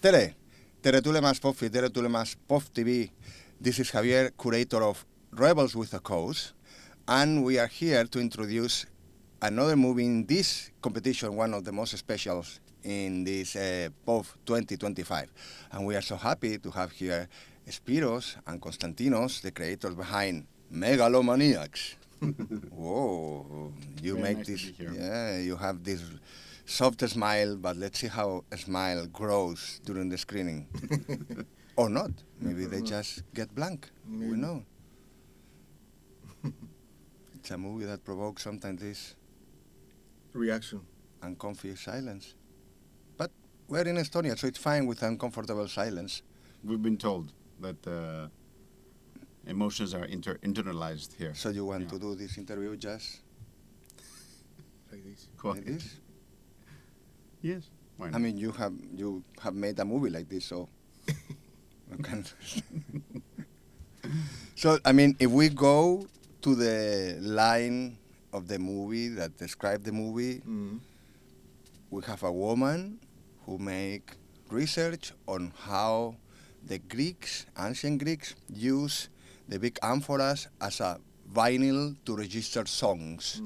Tere, tere tulemast PÖFF-i, tere tulemast PÖFF TV. This is Javier, curator of Rebels with a Cause, and we are here to introduce another movie in this competition, one of the most specials in this PÖFF 2025. And we are so happy to have here Spiros and Konstantinos, the creators behind Megalomaniacs. Whoa, you Very make nice to this, be here. yeah, you have this soft smile, but let's see how a smile grows during the screening. Or not. Maybe they just get blank. Maybe. We know. It's a movie that provokes sometimes this Reaction. uncomfy silence. But we're in Estonia, so it's fine with uncomfortable silence. We've been told that emotions are internalized here. So you want Yeah. to do this interview just Like this. Go like ahead. this? Yes. Why I not? mean, you have made a movie like this, so you can. So I mean, if we go to the line of the movie that describe the movie, we have a woman who make research on how the Greeks, ancient Greeks, use the big amphoras as a vinyl to register songs.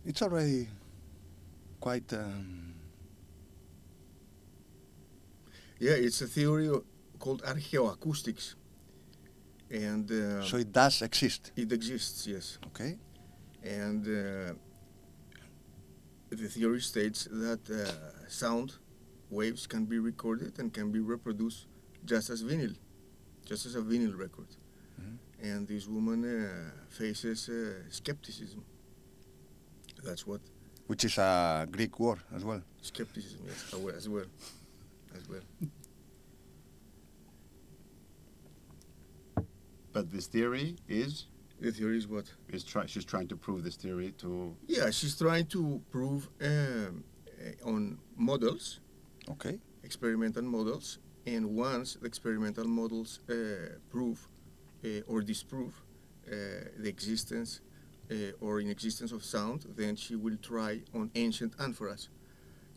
It's already quite. Yeah, it's a theory called archaeoacoustics. And So it does exist, it exists, yes. okay? And the theory states that sound waves can be recorded and can be reproduced just as vinyl, just as a vinyl record. Mhm. And this woman faces skepticism. That's what Which is a Greek word as well. skepticism is, as well. But this theory is The theory is what? she's trying to prove this theory to. Yeah, she's trying to prove on models, Okay. experimental models, and once the experimental models prove or disprove the existence or inexistence of sound, then she will try on ancient amphoras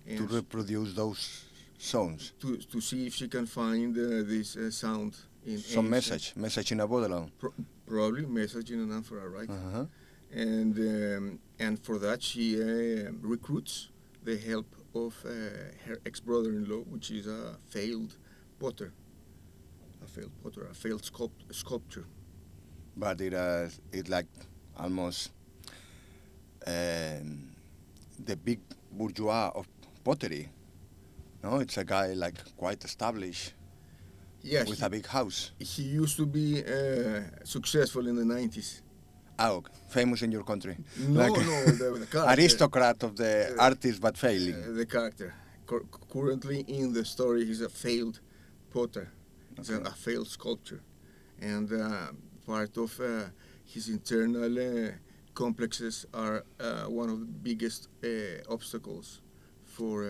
To and reproduce those sounds. to see if she can find this sound in Some ancient- message in a bottle. probably message in an amphora, right? Uh-huh. And for that she recruits the help of her ex-brother-in-law, which is a failed potter, a failed sculptor. But it's like almost the big bourgeois of pottery. No, it's a guy like quite established Yeah, with a big house. he used to be successful in the 90s. Oh, famous in your country. No, Like the character. aristocrat of the artist, but failing. The character. Currently in the story, he's a failed potter. He's Okay. a failed sculptor. And part of his internal complexes are one of the biggest obstacles for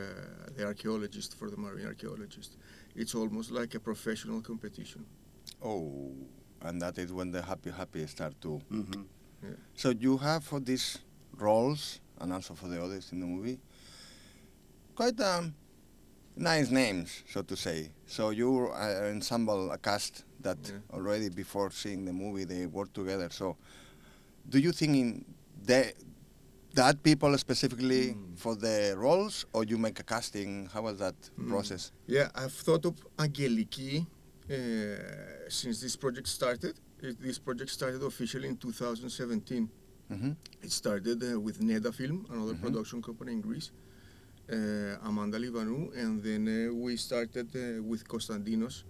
the archaeologist, for the marine archaeologist. It's almost like a professional competition. Oh, and that is when the happy start to. Mm-hmm. So you have for these roles, and also for the others in the movie, quite nice names, so to say. So you ensemble a cast that Yeah. already before seeing the movie they work together. So do you think in that people specifically for the roles, or you make a casting? How was that process? Yeah, I've thought of Angeliki since this project started. This project started officially in 2017. Mm-hmm. It started with Neda Film, another Mhm. production company in Greece, Amanda Livanou, and then we started with Konstantinos,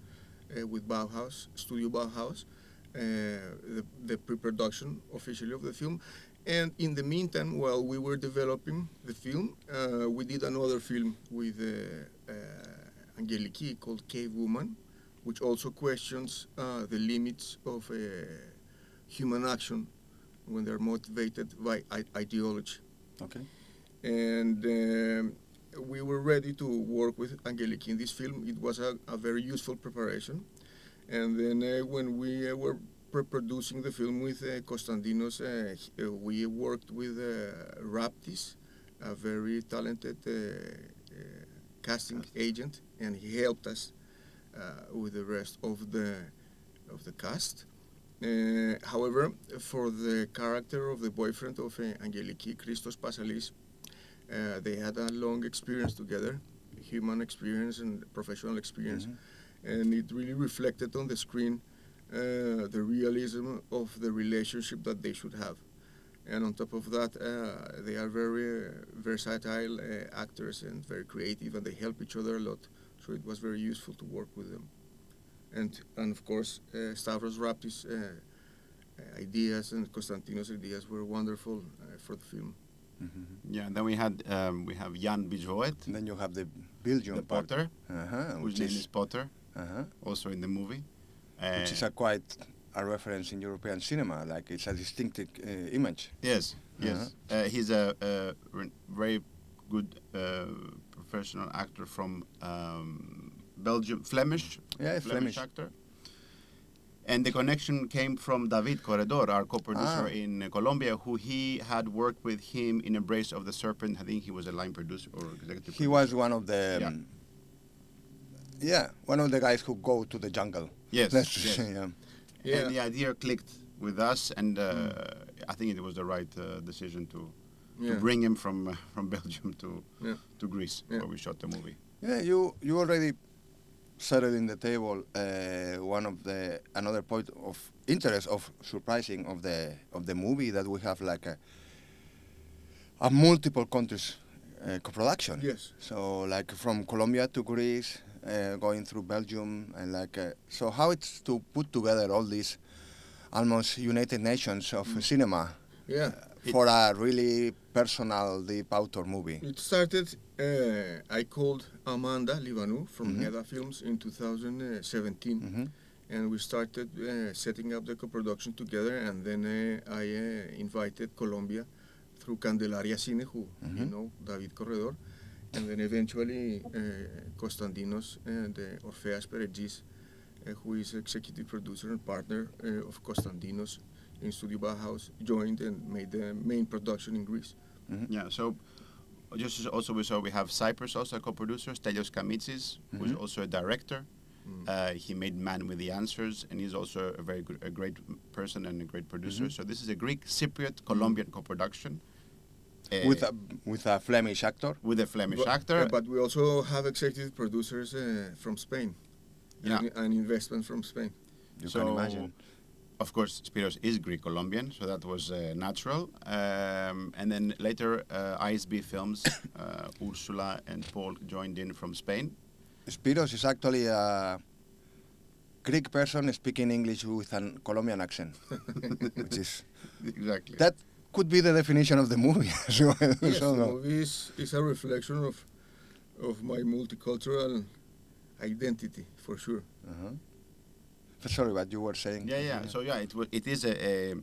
with Bauhaus, Studio Bauhaus, the pre-production officially of the film. And in the meantime, while we were developing the film, we did another film with Angeliki called Cavewoman, which also questions the limits of human action when they're motivated by ideology. Okay. And we were ready to work with Angeliki in this film. It was a very useful preparation. And then when we were producing the film with Konstantinos, we worked with Raptis, a very talented casting agent, and he helped us with the rest of the cast. However, for the character of the boyfriend of Angeliki, Christos Pasalis, they had a long experience together, human experience and professional experience, and it really reflected on the screen the realism of the relationship that they should have. And on top of that, they are very versatile actors and very creative, and they help each other a lot. So it was very useful to work with them. And of course, Stavros Raptis' ideas and Konstantinos' ideas were wonderful for the film. Yeah, and then we have Jan Bijvoet, And then you have the Belgian the part, Potter, whose name is Potter, also in the movie. which is quite a reference in European cinema, like it's a distinctive image. Yes, yes. He's a very good professional actor from Belgium, Flemish actor. And the connection came from David Corredor, our co-producer in Colombia, who he had worked with him in Embrace of the Serpent. I think he was a line producer or executive producer. He was one of the one of the guys who go to the jungle. Yes, Let's yes. Yeah. And the idea clicked with us, and I think it was the right decision to bring him from Belgium to Greece, where we shot the movie. Yeah, you already settled in the table another point of interest of surprising of the movie, that we have like a multiple countries co-production. Yes. So like from Colombia to Greece, going through Belgium, and like so how it's to put together all these almost United Nations of cinema for a really personal, deep author movie. It started, I called Amanda Livanou from Neda Films in 2017, and we started setting up the co-production together, and then I invited Colombia through Candelaria Cine, who you know, David Corredor, and then eventually Konstantinos and Orfeas Peregis, who is executive producer and partner of Konstantinos in Studio Bauhaus, joined and made the main production in Greece. Yeah, so just also we have Cyprus, also a co-producer, Stelios Kamitsis, who's also a director. He made Man with the Answers, and he's also a great person and a great producer. So this is a Greek, Cypriot, Colombian co-production. With a Flemish actor. With a Flemish actor. But we also have executive producers from Spain. An investment from Spain. You can imagine. Of course, Spiros is Greek-Colombian, so that was natural. And then later, ISB Films, Ursula and Paul joined in from Spain. Spiros is actually a Greek person speaking English with a Colombian accent, which is exactly that could be the definition of the movie as well. Yes, the movie is a reflection of my multicultural identity, for sure. Sorry, what you were saying. Yeah. So it is a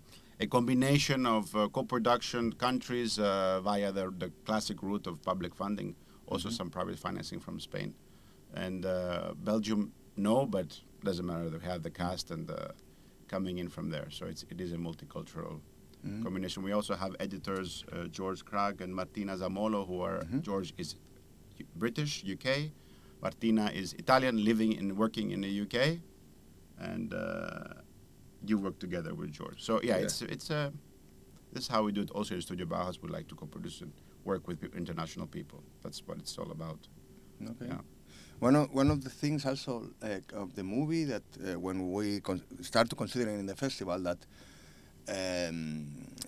combination of co-production countries via the classic route of public funding, also some private financing from Spain, and Belgium. No, but doesn't matter. They have the cast and coming in from there. So it is a multicultural combination. We also have editors George Krag and Martina Zamolo, who are George is British, UK. Martina is Italian, living and working in the UK. And you work together with George. So it's this is how we do it. Also in Studio Bauhaus, we like to co-produce and work with international people. That's what it's all about. Okay. Yeah. One of the things also of the movie that when we start to consider in the festival that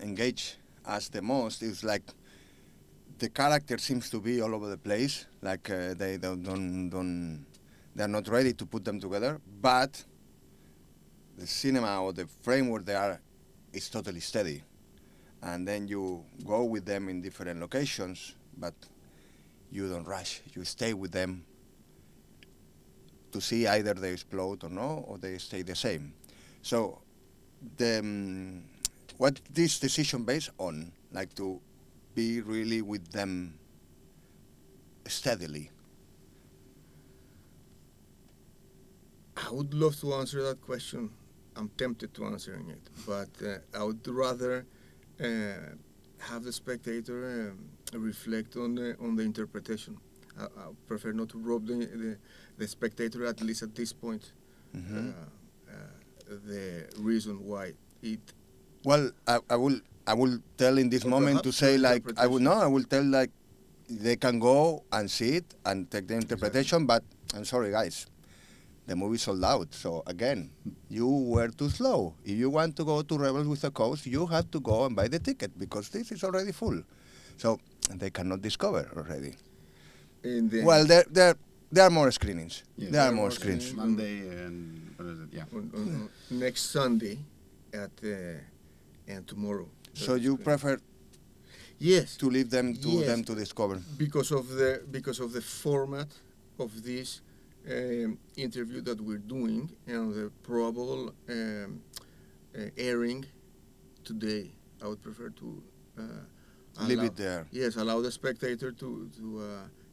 engage us the most is like the character seems to be all over the place. Like they they're not ready to put them together, but the cinema or the framework is totally steady, and then you go with them in different locations, but you don't rush. You stay with them to see either they explode or no, or they stay the same. So, what this decision based on, like to be really with them steadily? I would love to answer that question. I'm tempted to answering it, but I would rather have the spectator reflect on the interpretation. I prefer not to rob the spectator, at least at this point. The reason why it. Well, I will tell in this Or moment to perhaps say your like I interpretation. will tell like they can go and see it and take the interpretation, but I'm sorry guys, the movie sold out. So again, you were too slow. If you want to go to Rebels with a Cause, you have to go and buy the ticket because this is already full. So they cannot discover already. And then Well, there are more screenings. Yes. There are There are more more screens. screenings. Monday and what is it? Yeah. on next Sunday and tomorrow. So you prefer Yes, to leave them to Yes. them to discover. because of the format of this interview that we're doing and the probable airing today. I would prefer to Leave allow- it there. Yes, allow the spectator to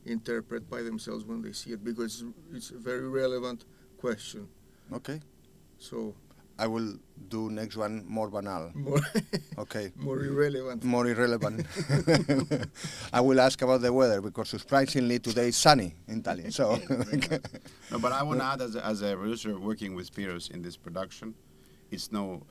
interpret by themselves when they see it, because it's a very relevant question. Okay. So I will do next one more banal. more Okay. more irrelevant. More irrelevant. I will ask about the weather because surprisingly today is sunny in Tallinn. So No, but I want to add as a producer working with Spiros in this production, it's no,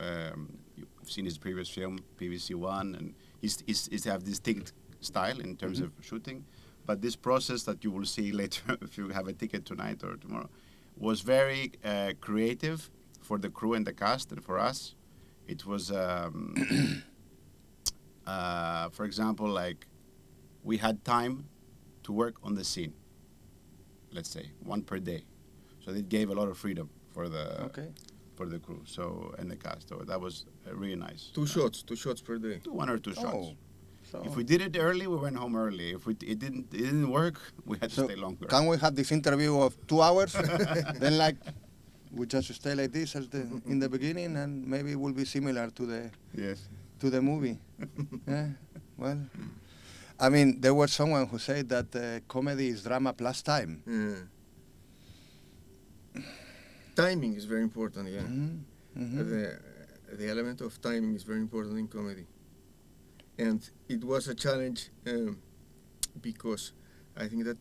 you've seen his previous film, PVC1, and he's have distinct style in terms of shooting. But this process that you will see later, if you have a ticket tonight or tomorrow, was very creative for the crew and the cast, and for us. It was, for example, like we had time to work on the scene, let's say, one per day. So it gave a lot of freedom for the okay. for the crew, so and the cast. So that was really nice. Two shots per day. One or two shots. Oh, so If we did it early, we went home early. If it didn't work, we had to so stay longer. can we have this interview of 2 hours? Then like we just stay like this as in the beginning, and maybe it will be similar to Yes. the movie. Yeah. Well, I mean, there was someone who said that comedy is drama plus time. Timing is very important. Yeah, Mhm. the element of timing is very important in comedy, and it was a challenge because I think that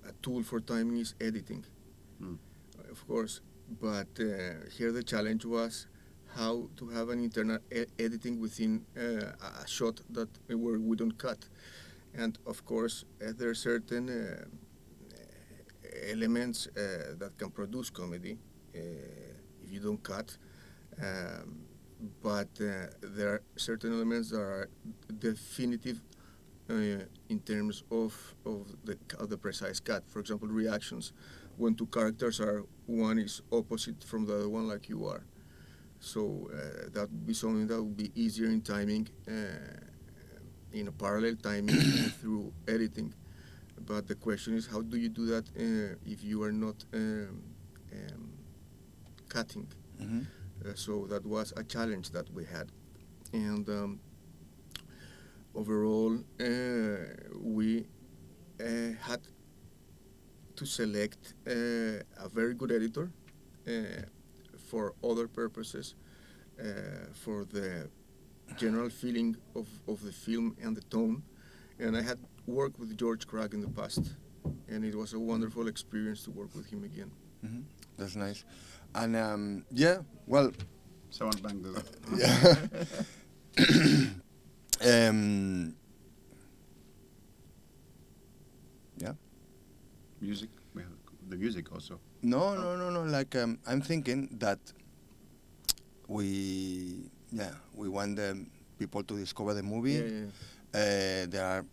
a tool for timing is editing, of course. But here the challenge was how to have an internal editing within a shot that where we don't cut, and of course there are certain elements that can produce comedy if you don't cut, but there are certain elements that are definitive in terms of the precise cut. For example, reactions, when two characters are, one is opposite from the other one, like you are. So that would be something that would be easier in timing, in a parallel timing through editing. But the question is, how do you do that if you are not cutting? Mhm. So that was a challenge that we had. And overall, we had to select a very good editor for other purposes, for the general feeling of the film and the tone. And I had worked with George Cragg in the past, and it was a wonderful experience to work with him again. Mhm. That's nice. And yeah, well, Someone banged the door. yeah. Yeah. Music. We have the music also. No. Like I'm thinking that we want the people to discover the movie. Yeah. There are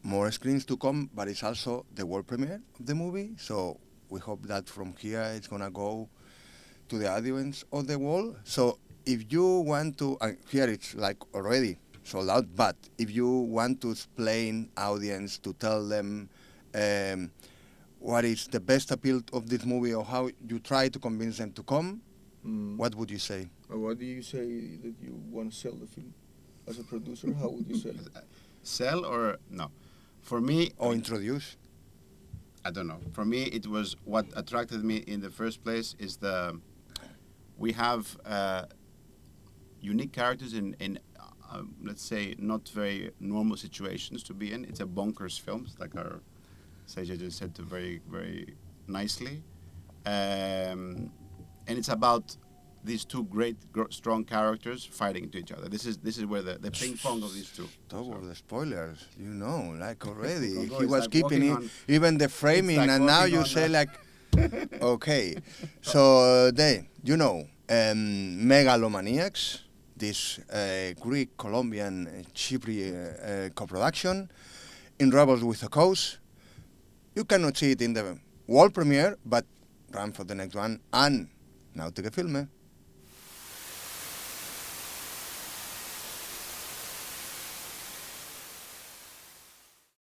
more screens to come, but it's also the world premiere of the movie. So we hope that from here it's gonna go to the audience of the world. So if you want to, here it's like already sold out, but if you want to explain audience, to tell them what is the best appeal of this movie, or how you try to convince them to come, what would you say? What do you say that you want to sell the film as a producer? How would you sell it? Sell or no? For me, Or introduce? I don't know. For me, it was what attracted me in the first place is we have unique characters in let's say, not very normal situations to be in. It's a bonkers film, like our Seja just said very, very nicely. And it's about these two great, strong characters fighting into each other. This is where the ping pong of these two. Stop with the spoilers, like already. Although He it's was like keeping walking even the framing, like and now walking you on say a- like, okay. So Megalomaniacs, this Greek-Colombian Chypriot co-production in Rebels with a Cause. You cannot see it in the world premiere, but run for the next one. And now to the film.